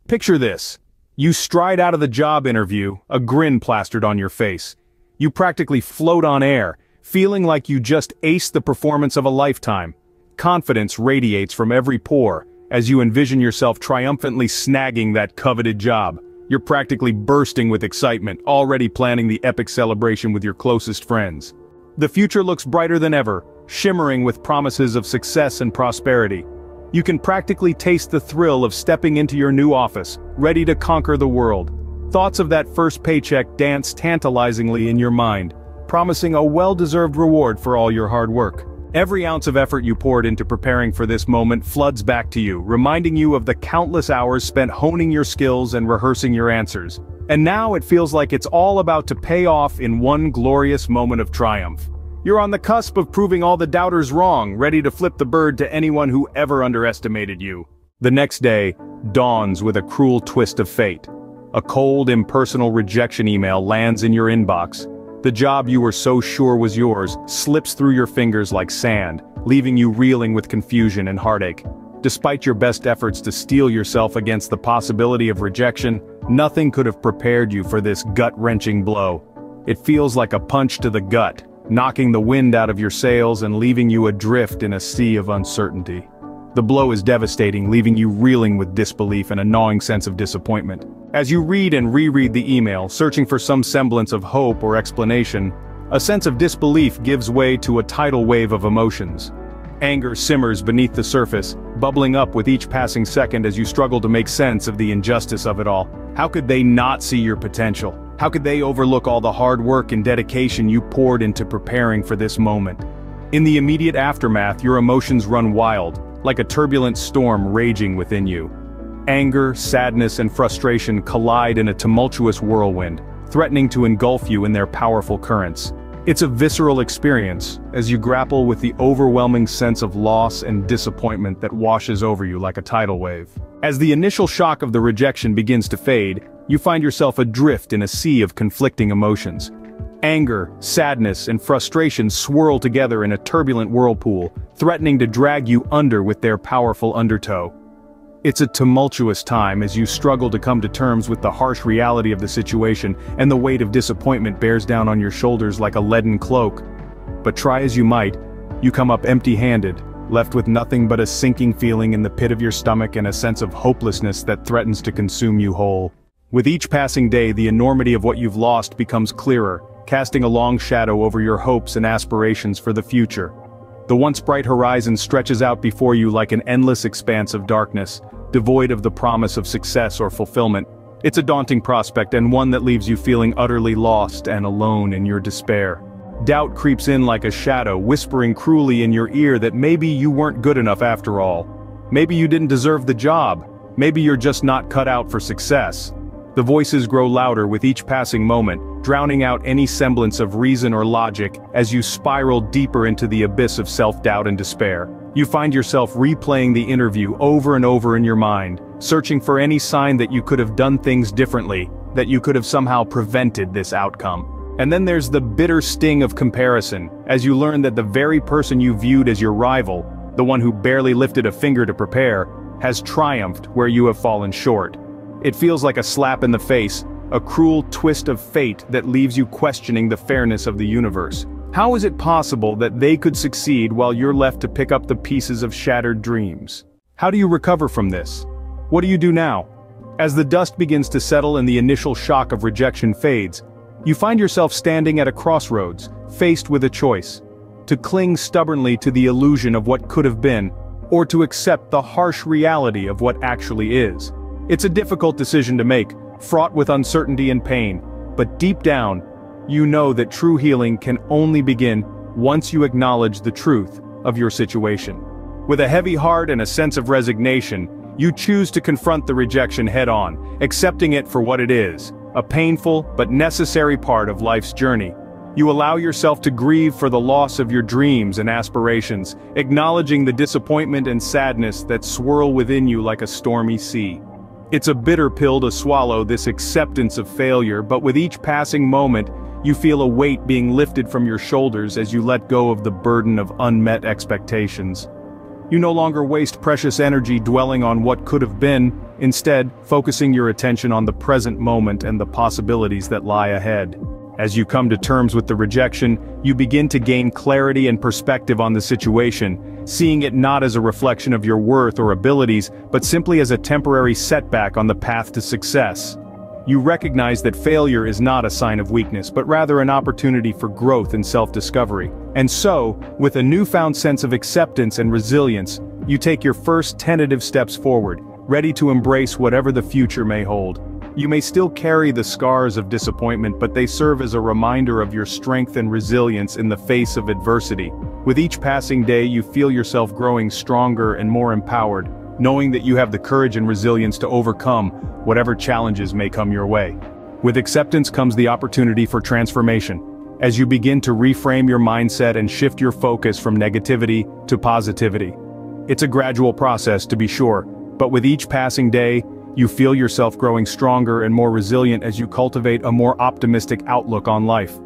Picture this. You stride out of the job interview, a grin plastered on your face. You practically float on air, feeling like you just aced the performance of a lifetime. Confidence radiates from every pore, as you envision yourself triumphantly snagging that coveted job. You're practically bursting with excitement, already planning the epic celebration with your closest friends. The future looks brighter than ever, shimmering with promises of success and prosperity. You can practically taste the thrill of stepping into your new office, ready to conquer the world. Thoughts of that first paycheck dance tantalizingly in your mind, promising a well-deserved reward for all your hard work. Every ounce of effort you poured into preparing for this moment floods back to you, reminding you of the countless hours spent honing your skills and rehearsing your answers. And now it feels like it's all about to pay off in one glorious moment of triumph. You're on the cusp of proving all the doubters wrong, ready to flip the bird to anyone who ever underestimated you. The next day dawns with a cruel twist of fate. A cold, impersonal rejection email lands in your inbox. The job you were so sure was yours slips through your fingers like sand, leaving you reeling with confusion and heartache. Despite your best efforts to steel yourself against the possibility of rejection, nothing could have prepared you for this gut-wrenching blow. It feels like a punch to the gut, knocking the wind out of your sails and leaving you adrift in a sea of uncertainty. The blow is devastating, leaving you reeling with disbelief and a gnawing sense of disappointment. As you read and reread the email, searching for some semblance of hope or explanation, a sense of disbelief gives way to a tidal wave of emotions. Anger simmers beneath the surface, bubbling up with each passing second as you struggle to make sense of the injustice of it all. How could they not see your potential? How could they overlook all the hard work and dedication you poured into preparing for this moment? In the immediate aftermath, your emotions run wild, like a turbulent storm raging within you. Anger, sadness, and frustration collide in a tumultuous whirlwind, threatening to engulf you in their powerful currents. It's a visceral experience, as you grapple with the overwhelming sense of loss and disappointment that washes over you like a tidal wave. As the initial shock of the rejection begins to fade, you find yourself adrift in a sea of conflicting emotions. Anger, sadness, and frustration swirl together in a turbulent whirlpool, threatening to drag you under with their powerful undertow. It's a tumultuous time as you struggle to come to terms with the harsh reality of the situation, and the weight of disappointment bears down on your shoulders like a leaden cloak. But try as you might, you come up empty-handed, left with nothing but a sinking feeling in the pit of your stomach and a sense of hopelessness that threatens to consume you whole. With each passing day, the enormity of what you've lost becomes clearer, casting a long shadow over your hopes and aspirations for the future. The once bright horizon stretches out before you like an endless expanse of darkness, devoid of the promise of success or fulfillment. It's a daunting prospect, and one that leaves you feeling utterly lost and alone in your despair. Doubt creeps in like a shadow, whispering cruelly in your ear that maybe you weren't good enough after all. Maybe you didn't deserve the job. Maybe you're just not cut out for success. The voices grow louder with each passing moment, drowning out any semblance of reason or logic as you spiral deeper into the abyss of self-doubt and despair. You find yourself replaying the interview over and over in your mind, searching for any sign that you could have done things differently, that you could have somehow prevented this outcome. And then there's the bitter sting of comparison, as you learn that the very person you viewed as your rival, the one who barely lifted a finger to prepare, has triumphed where you have fallen short. It feels like a slap in the face, a cruel twist of fate that leaves you questioning the fairness of the universe. How is it possible that they could succeed while you're left to pick up the pieces of shattered dreams? How do you recover from this? What do you do now? As the dust begins to settle and the initial shock of rejection fades, you find yourself standing at a crossroads, faced with a choice: to cling stubbornly to the illusion of what could have been, or to accept the harsh reality of what actually is. It's a difficult decision to make, fraught with uncertainty and pain, but deep down, you know that true healing can only begin once you acknowledge the truth of your situation. With a heavy heart and a sense of resignation, you choose to confront the rejection head-on, accepting it for what it is, a painful but necessary part of life's journey. You allow yourself to grieve for the loss of your dreams and aspirations, acknowledging the disappointment and sadness that swirl within you like a stormy sea. It's a bitter pill to swallow, this acceptance of failure, but with each passing moment, you feel a weight being lifted from your shoulders as you let go of the burden of unmet expectations. You no longer waste precious energy dwelling on what could have been, instead, focusing your attention on the present moment and the possibilities that lie ahead. As you come to terms with the rejection, you begin to gain clarity and perspective on the situation, seeing it not as a reflection of your worth or abilities, but simply as a temporary setback on the path to success. You recognize that failure is not a sign of weakness, but rather an opportunity for growth and self-discovery. And so, with a newfound sense of acceptance and resilience, you take your first tentative steps forward, ready to embrace whatever the future may hold. You may still carry the scars of disappointment, but they serve as a reminder of your strength and resilience in the face of adversity. With each passing day, you feel yourself growing stronger and more empowered, knowing that you have the courage and resilience to overcome whatever challenges may come your way. With acceptance comes the opportunity for transformation. As you begin to reframe your mindset and shift your focus from negativity to positivity. It's a gradual process, to be sure, but with each passing day, you feel yourself growing stronger and more resilient as you cultivate a more optimistic outlook on life.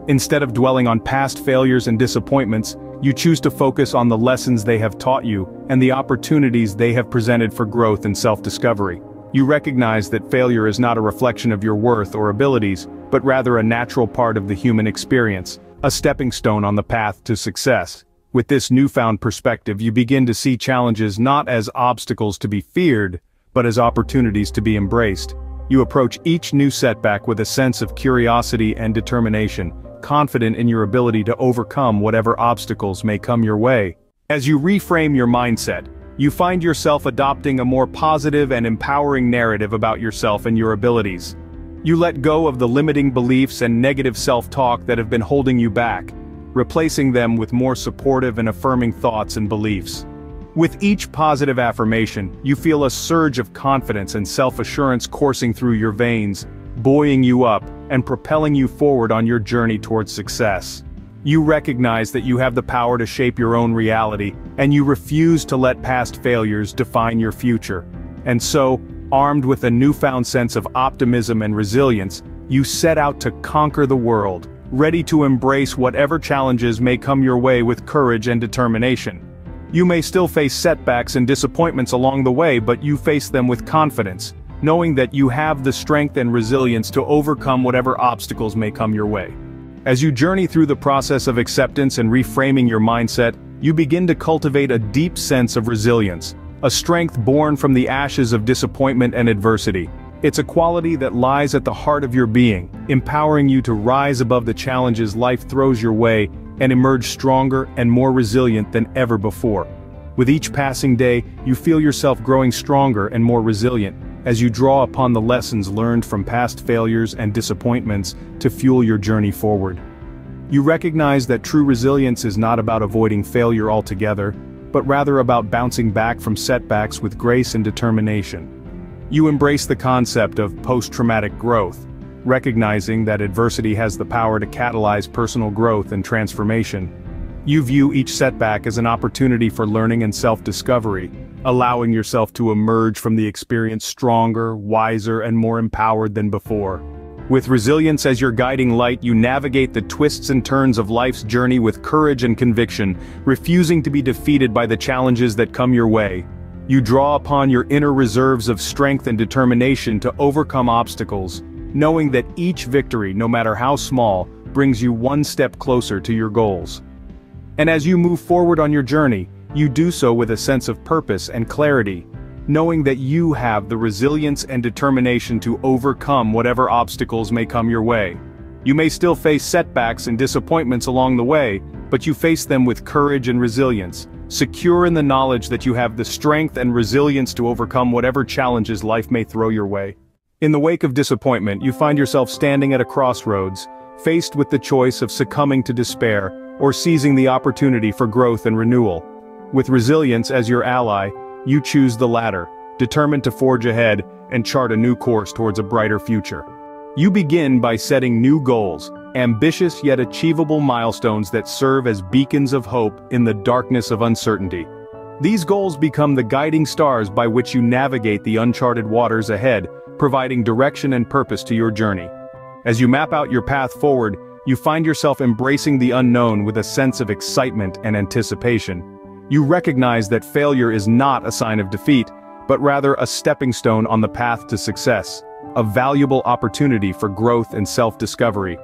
Instead of dwelling on past failures and disappointments, you choose to focus on the lessons they have taught you and the opportunities they have presented for growth and self-discovery. You recognize that failure is not a reflection of your worth or abilities, but rather a natural part of the human experience, a stepping stone on the path to success. With this newfound perspective, you begin to see challenges not as obstacles to be feared, but as opportunities to be embraced. You approach each new setback with a sense of curiosity and determination, confident in your ability to overcome whatever obstacles may come your way. As you reframe your mindset, you find yourself adopting a more positive and empowering narrative about yourself and your abilities. You let go of the limiting beliefs and negative self-talk that have been holding you back, replacing them with more supportive and affirming thoughts and beliefs. With each positive affirmation, you feel a surge of confidence and self-assurance coursing through your veins, buoying you up and propelling you forward on your journey towards success. You recognize that you have the power to shape your own reality, and you refuse to let past failures define your future. And so, armed with a newfound sense of optimism and resilience, you set out to conquer the world, ready to embrace whatever challenges may come your way with courage and determination. You may still face setbacks and disappointments along the way, but you face them with confidence, knowing that you have the strength and resilience to overcome whatever obstacles may come your way. As you journey through the process of acceptance and reframing your mindset, you begin to cultivate a deep sense of resilience, a strength born from the ashes of disappointment and adversity. It's a quality that lies at the heart of your being, empowering you to rise above the challenges life throws your way and emerge stronger and more resilient than ever before. With each passing day, you feel yourself growing stronger and more resilient, as you draw upon the lessons learned from past failures and disappointments to fuel your journey forward. You recognize that true resilience is not about avoiding failure altogether, but rather about bouncing back from setbacks with grace and determination. You embrace the concept of post-traumatic growth, recognizing that adversity has the power to catalyze personal growth and transformation. You view each setback as an opportunity for learning and self-discovery, allowing yourself to emerge from the experience stronger, wiser, and more empowered than before. With resilience as your guiding light, you navigate the twists and turns of life's journey with courage and conviction, refusing to be defeated by the challenges that come your way. You draw upon your inner reserves of strength and determination to overcome obstacles, knowing that each victory, no matter how small, brings you one step closer to your goals. And as you move forward on your journey, you do so with a sense of purpose and clarity, knowing that you have the resilience and determination to overcome whatever obstacles may come your way. You may still face setbacks and disappointments along the way, but you face them with courage and resilience, secure in the knowledge that you have the strength and resilience to overcome whatever challenges life may throw your way. In the wake of disappointment, you find yourself standing at a crossroads, faced with the choice of succumbing to despair or seizing the opportunity for growth and renewal. With resilience as your ally, you choose the latter, determined to forge ahead and chart a new course towards a brighter future. You begin by setting new goals, ambitious yet achievable milestones that serve as beacons of hope in the darkness of uncertainty. These goals become the guiding stars by which you navigate the uncharted waters ahead, providing direction and purpose to your journey. As you map out your path forward, you find yourself embracing the unknown with a sense of excitement and anticipation. You recognize that failure is not a sign of defeat, but rather a stepping stone on the path to success, a valuable opportunity for growth and self-discovery.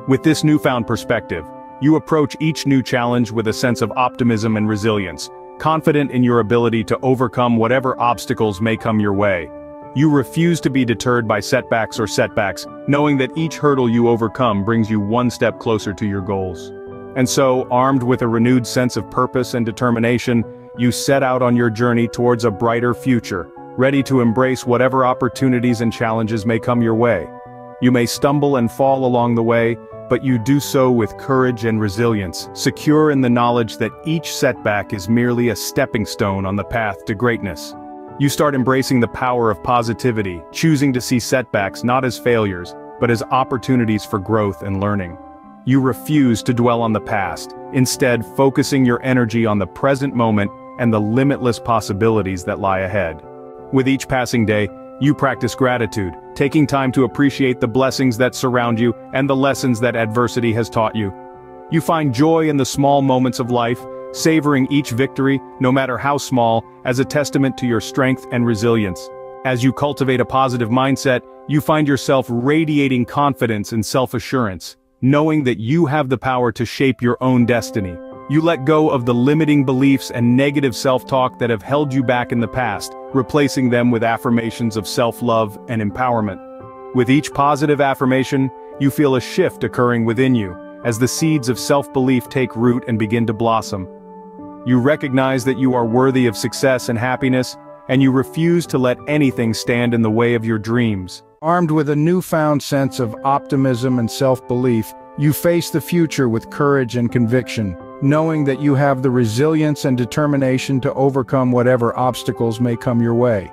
With this newfound perspective, you approach each new challenge with a sense of optimism and resilience, confident in your ability to overcome whatever obstacles may come your way. You refuse to be deterred by setbacks, knowing that each hurdle you overcome brings you one step closer to your goals. And so, armed with a renewed sense of purpose and determination, you set out on your journey towards a brighter future, ready to embrace whatever opportunities and challenges may come your way. You may stumble and fall along the way, but you do so with courage and resilience, secure in the knowledge that each setback is merely a stepping stone on the path to greatness. You start embracing the power of positivity, choosing to see setbacks not as failures, but as opportunities for growth and learning. You refuse to dwell on the past, instead focusing your energy on the present moment and the limitless possibilities that lie ahead. With each passing day, you practice gratitude, taking time to appreciate the blessings that surround you and the lessons that adversity has taught you. You find joy in the small moments of life, savoring each victory, no matter how small, as a testament to your strength and resilience. As you cultivate a positive mindset, you find yourself radiating confidence and self-assurance, knowing that you have the power to shape your own destiny. You let go of the limiting beliefs and negative self-talk that have held you back in the past, replacing them with affirmations of self-love and empowerment. With each positive affirmation, you feel a shift occurring within you, as the seeds of self-belief take root and begin to blossom. You recognize that you are worthy of success and happiness, and you refuse to let anything stand in the way of your dreams. Armed with a newfound sense of optimism and self-belief, you face the future with courage and conviction, knowing that you have the resilience and determination to overcome whatever obstacles may come your way.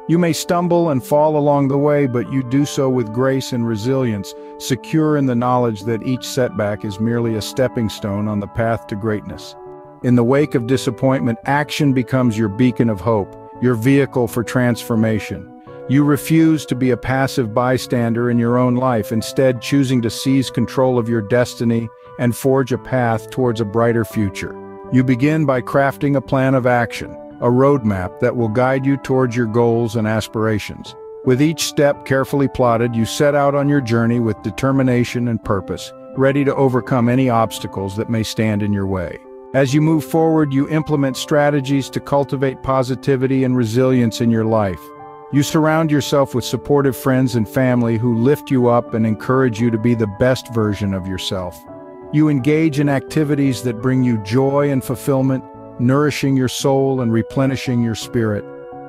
You may stumble and fall along the way, but you do so with grace and resilience, secure in the knowledge that each setback is merely a stepping stone on the path to greatness. In the wake of disappointment, action becomes your beacon of hope, your vehicle for transformation. You refuse to be a passive bystander in your own life, instead choosing to seize control of your destiny and forge a path towards a brighter future. You begin by crafting a plan of action, a roadmap that will guide you towards your goals and aspirations. With each step carefully plotted, you set out on your journey with determination and purpose, ready to overcome any obstacles that may stand in your way. As you move forward, you implement strategies to cultivate positivity and resilience in your life. You surround yourself with supportive friends and family who lift you up and encourage you to be the best version of yourself. You engage in activities that bring you joy and fulfillment, nourishing your soul and replenishing your spirit.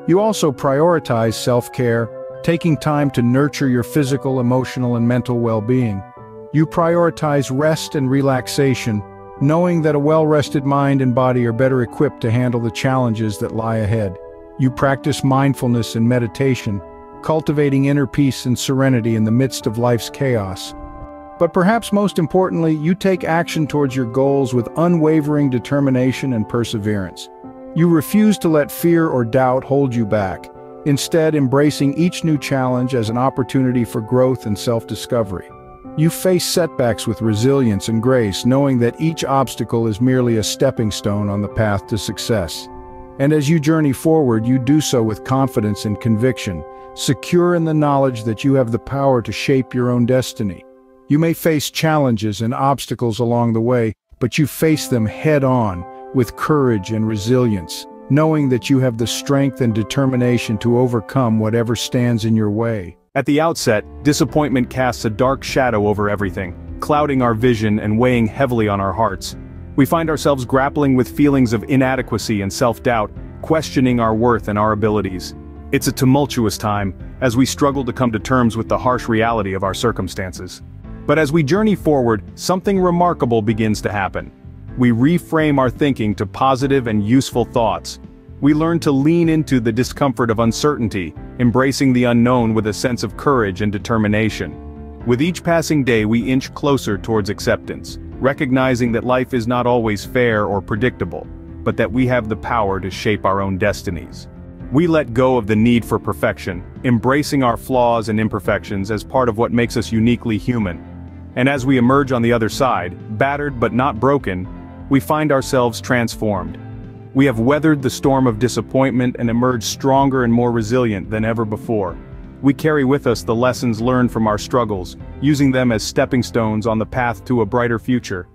You also prioritize self-care, taking time to nurture your physical, emotional, and mental well-being. You prioritize rest and relaxation, knowing that a well-rested mind and body are better equipped to handle the challenges that lie ahead. You practice mindfulness and meditation, cultivating inner peace and serenity in the midst of life's chaos. But perhaps most importantly, you take action towards your goals with unwavering determination and perseverance. You refuse to let fear or doubt hold you back, instead embracing each new challenge as an opportunity for growth and self-discovery. You face setbacks with resilience and grace, knowing that each obstacle is merely a stepping stone on the path to success. And as you journey forward, you do so with confidence and conviction, secure in the knowledge that you have the power to shape your own destiny. You may face challenges and obstacles along the way, but you face them head-on with courage and resilience, knowing that you have the strength and determination to overcome whatever stands in your way. At the outset, disappointment casts a dark shadow over everything, clouding our vision and weighing heavily on our hearts. We find ourselves grappling with feelings of inadequacy and self-doubt, questioning our worth and our abilities. It's a tumultuous time, as we struggle to come to terms with the harsh reality of our circumstances. But as we journey forward, something remarkable begins to happen. We reframe our thinking to positive and useful thoughts. We learn to lean into the discomfort of uncertainty, embracing the unknown with a sense of courage and determination. With each passing day, we inch closer towards acceptance, recognizing that life is not always fair or predictable, but that we have the power to shape our own destinies. We let go of the need for perfection, embracing our flaws and imperfections as part of what makes us uniquely human. And as we emerge on the other side, battered but not broken, we find ourselves transformed. We have weathered the storm of disappointment and emerged stronger and more resilient than ever before. We carry with us the lessons learned from our struggles, using them as stepping stones on the path to a brighter future.